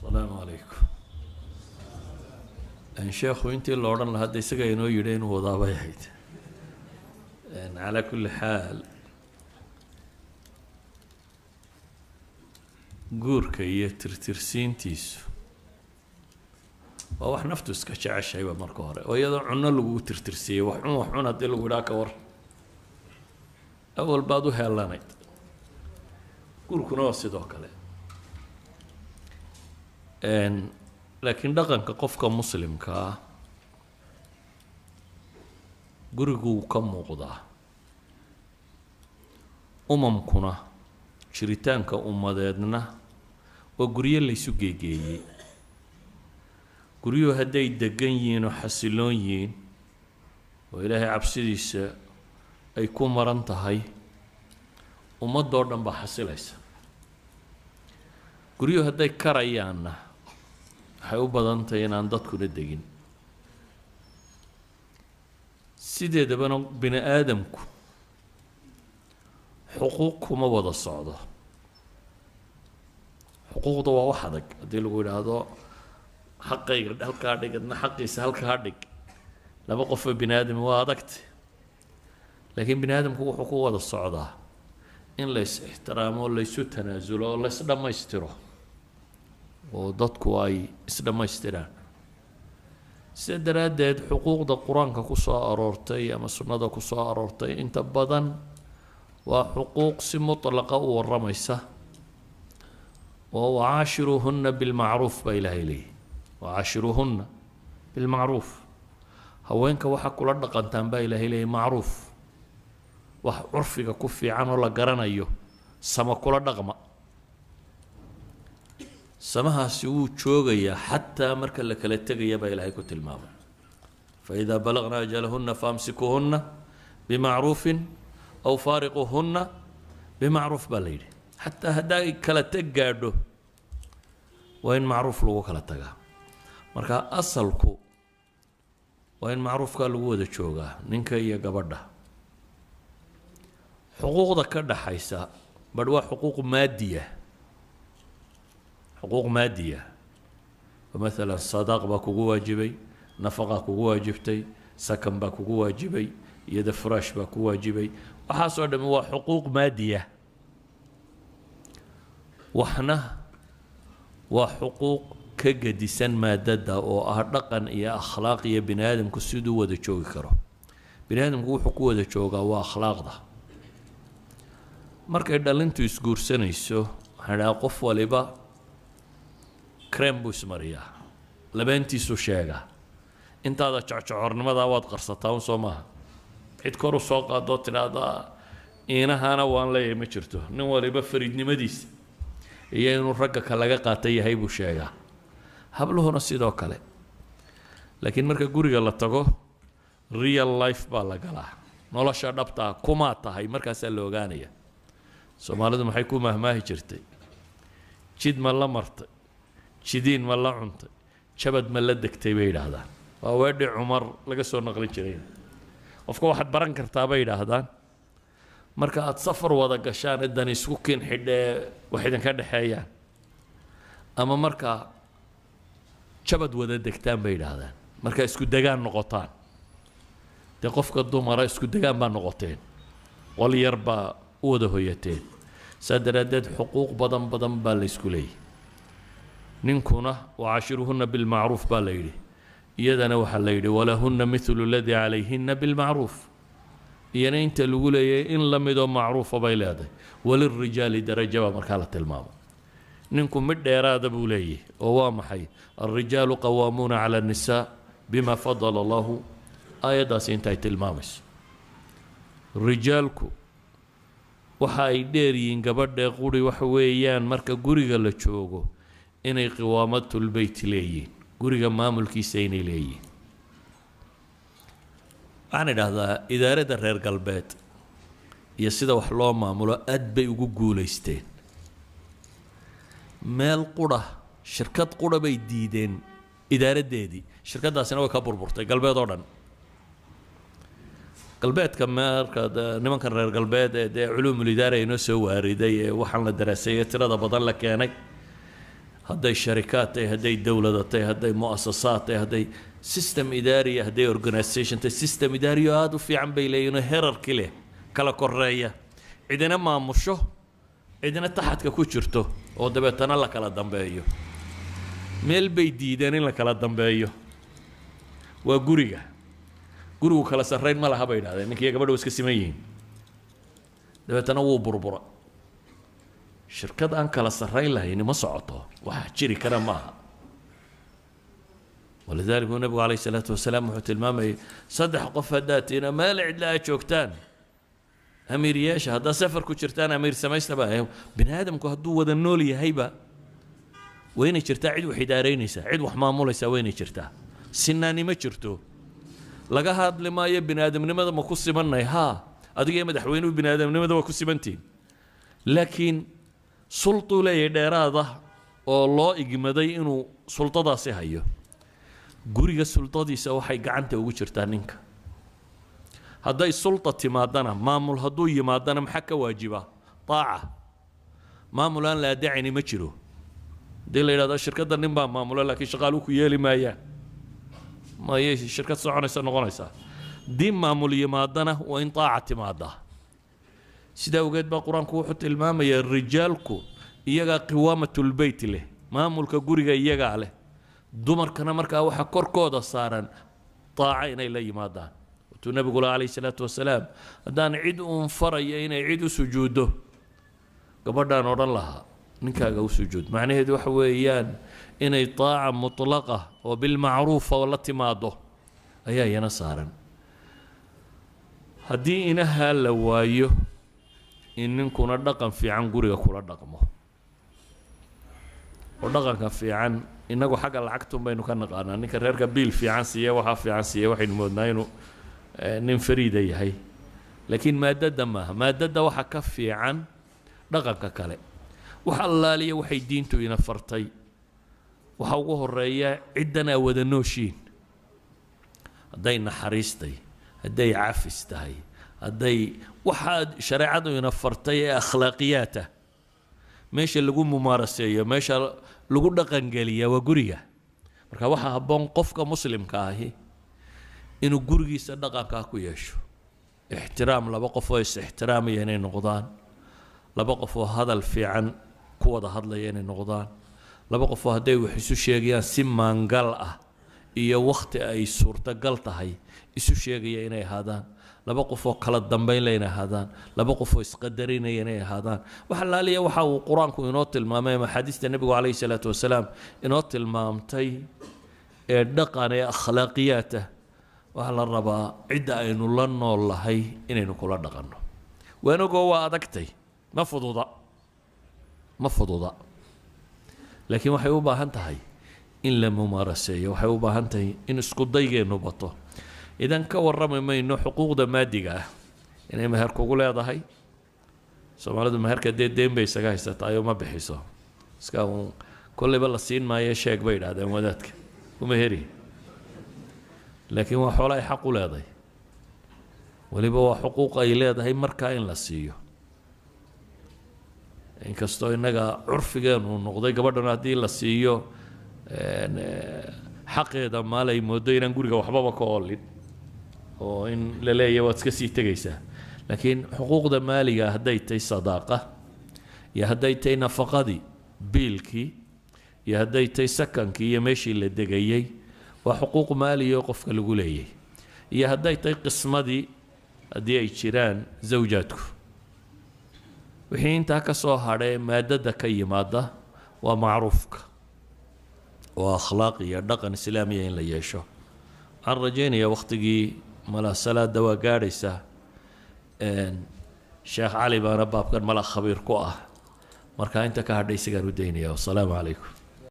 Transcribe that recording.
السلام عليكم. إن شيخ وأنت اللي أردنا لهذا السجى إنه يدين وضابط هيد. على كل حال جورك يترترسين تيس. وح نفتس كشاع الشيء بمركوره ويضعنا له ترترسيه وحنا دلو وراك ور. أول بعضه هالانيت. جورك نوصي دوكله. laakiin dhaqanka qofka muslimka ah guriguu ka muuqdaa umamkuna jiritaanka ummadeedna waa guryo laysu geegeeyey guryuhu hadday degan yihiin oo xasiloon yihiin oo ilaahay cabsidiisa ay ku maran tahay ummadoo dhan baa xasilaysa guryuhu hadday karayaanna waxay u badan tahay inaan dadkuna degin sideedabana bini aadamku xuquuq kuma wada socdo xuquuqda waa wax adag haddii lagu yidhaahdo xaqayga halkaa dhig adna xaqiisa halkaa dhig laba qofoo bini aadami waa adagta laakiin bini aadamku wuxuu ku wada socdaa in la is ixtiraamo la isu tanaasulo oo la is dhammaystiro oo dadku ay isdhamaystiraan sida daraaddeed xuquuqda qur-aanka ku soo aroortay ama sunnada ku soo aroortay inta badan waa xuquuq si mutlaqa u warramaysa oo wacaashiruuhunna bilmacruuf baa ilaahay leeyahy wacaashiruuhunna bilmacruuf haweenka waxa kula dhaqantaan baa ilaahay leeyahy macruuf wax curfiga ku fiican oo la garanayo sama kula dhaqma samahaasi wuu joogayaa xataa marka la kala tegaya baa ilaahay ku tilmaamay faidaa balagna ajalahunna faamsikuuhunna bimacruufin aw faariquuhunna bimacruuf baa la yidhi xataa hadday kala teg gaadho waa in macruuf lagu kala tagaa marka asalku waa in macruufkaa lagu wada joogaa ninka iyo gabadha xuquuqda ka dhaxaysa badh waa xuquuq maadiya حقوق مادية ومثلا صداق باكو واجبي نفقة كو واجبتي سكن باكو واجبي يد فراش باكو واجبي وحاصل هو حقوق مادية وحنا وحقوق كجديسان مادة أو أهرقا يا أخلاق يا بني آدم كسودو ودا جوغي كرو بني آدم كو حقوق ودا جوغا وأخلاق ده markay dhalintu isguursanayso waxaa qof waliba كريم بوس مريا لبنتي سوشيغا انت هذا جعجعورنمدا واد قرصتاون سوما عيد كورو سو قادو ترادا اينهانا وان لي ما جرتو نين وليبا فريدنimadiis iyo inuu ragga ka laga qaatay yahay buu sheegaa habluhuna sidoo kale laakiin marka guriga la tago real life baa la galaa nolosha dhabta kuma tahay markaas la ogaanaya Soomaalidu maxay ku mahmaahi jirtay jid ma la martay شدين ولا عنت شبد ما لدك تبيد هذا وودي عمر لقى سو نقل جرين وفكو واحد برنكر تابيد هذا مركا اتصفر ودا قشان اداني سوكين حدا واحد كان حياه اما مركا شبد ودا دكتان بيد هذا مركا اسكو دغان نقطان دي قفك الدمر اسكو دغان با نقطين وليربا ودا هويتين سدردد حقوق بدن بالاسكولي ننكونا وعاشرهن بالمعروف بالليل يدنا وحليل ولهن مثل الذي عليهن بالمعروف يعني انت الاولى ان لم يدوا معروف بيلاده وللرجال درجه ومركله المام ننكم مد يراد بوليه وهو محي الرجال قوامون على النساء بما فضل الله ايدا سنتايت المامس رجالكو waxay dheeriin gabadha quri wax weeyaan marka guriga la joogo inay qiwaamatul bayt leeyihiin guriga maamulkiisa inay leeyihiin waxaan idhaahdaa idaarada reer galbeed iyo sida wax loo maamulo aad bay ugu guulaysteen meel qura shirkad qura bay diideen idaaradeedii shirkadaasina way ka burburtay galbeed oo dhan galbeedka marka nimankan reer galbeed ee culuumul idaara inoo soo waariday ee waxaan la daraasay tirada badan la keenay هدي شركات هدي دولة هدي مؤسسات هدي سيستم إداري هدي أورجانيزيشن سيستم إداري هذا في عم بيلاقينه هيراركي له كلا كورية عندنا ما مشوا عندنا تحت كوتشرته أو دبتنا لك على دمبيو ميل بيديدين لك على دمبيو وجوريا جورو كلا سرين ما لها بين هذا إنك يا قبل وسكسيمين دبتنا هو بربرة شركة أنك كلا سرين لها يعني ما صعطه وحشري كلام معها ولذلك النبي عليه الصلاة والسلام وحتى المامي صدح قفداتنا ما لعد لا شوكتان أمير ياش هذا سفر كشرتان أمير سمايس نبا بني آدم كهدو وذا النولي هيبة وين شرتا عد وحدارين يسا عد وحمامول يسا وين شرتا سناني ما شرتو لقى هاد لما يب بني آدم نمدا ما كسي مني ها أدقى مدح وين بني آدم نمدا ما كسي منتين لكن سلطو لي ديراده والله إجمدي إنه سلطة دا سهيو guriga sultadiisa waxay gacanta ugu jirtaa ninka haday sulta timaadana maamul haduu yimaadana maxaa ka waajiba taaca maamulan la dacini ma jiro dilayda shirkadda nin baa maamula laakiin shaqaalu ku yeeli maayaan ma yeeshi shirkad soconaysa noqonaysa din maamul yimaadana waa in taaca timaada sida ogeed baa quraanku wuxuu tilmaamayaa rijaalku iyaga qiwaamatul bayt leh maamulka guriga iyaga leh dumarkana markaa waxa korkooda saaran taaca inay la yimaadaan wuxuu nabigu alayhi salaatu wasalaam hadaan cid uun faraya inay cid u sujuudo gabadhaan odhan lahaa ninkaaga u sujuud macnaheedu waxa weeyaan inay taaca mutlaqa oo bil macruuf oo la timaado ayaa yana saaran haddii inaha la waayo in ninkuna dhaqan fiican guriga kula dhaqmo oo dhaqanka fiican inagu xagga lacagtun baynu ka naqaanaa ninka reerka biil fiican siiya waxa fiican siiya waxaynu moodnaa inuu nin fariida yahay laakiin maadada waxa ka fiican dhaqanka kale waxa allaaliya waxay diintu ina fartay waxa ugu horeeya cidana wada nooshiin haday naxariistay haday caafis tahay haday waxa shariicadu ina fartay ee akhlaaqiyata meesha lagu mumaaraseeyo meesha lagu dhaqan galiya waa guriga marka waxa habboon qofka muslimka ahi inuu gurigiisa dhaqanka ku yeesho ixtiraam laba qof oo is ixtiraamaya inay noqdaan laba qof oo hadal fiican ku wada hadlaya inay noqdaan laba qof oo haday wax isu sheegayaan si maangal ah iyo waqti ay suurtagal tahay isu sheegaya inay ahaadaan laba qof oo kala dambeyn leeyna ahaadaan laba qof oo isqadarinaya inay ahaadaan waxa laaliya waxa uu quraanku inoo tilmaamay ama xadiista nabiga alayhi salaatu wasalaam inoo tilmaamtay ee dhaqan ee akhlaaqiyata waxa la rabaa cid aynu la noolahay inaynu kula dhaqanno waanago waa adagtay ma fududa laakiin waxay u baahan tahay in la mumaaraseeyo waxay u baahan tahay in isku daygeenu bato idan ka warrami mayno xuquuqda maadiga ah inay meher kugu leedahay Soomaalidu meherka deedeen bay isaga haysataa oo ma bixiso iska kulliba la siin maayo sheeg bay yiraahdeen wadaadka uma heri laakiin waa xoolo ay xaq u leedahay waliba waa xuquuq ay leedahay markaa in la siiyo inkastoo inaga curfigeenu noqday gabadhan haddii la siiyo xaqeeda maalay moodo inaan guriga waxbaba ka oolin oo in la leeyahay waad iska sii tegaysaa laakiin xuquuqda maaliga hadday tahay sadaaqa iyo hadday tahay nafaqadii biilkii iyo hadday tahay sakankii iyo meeshii la degayay waa xuquuq maaliyo qofka lagu leeyahay iyo hadday tahay qismadii haddii ay jiraan zawjaadku wixii intaa ka soo hadhay maadada ka yimaada waa macruufka waa akhlaaq iyo dhaqan islaamiya in la yeesho waxaan rajaynayaa waqtigii mala salaada waa gaadhaysa sheekh cali baana baabkan mala khabiir ku ah marka inta ka hadhay isagaan u daynaya wassalaamu calaykum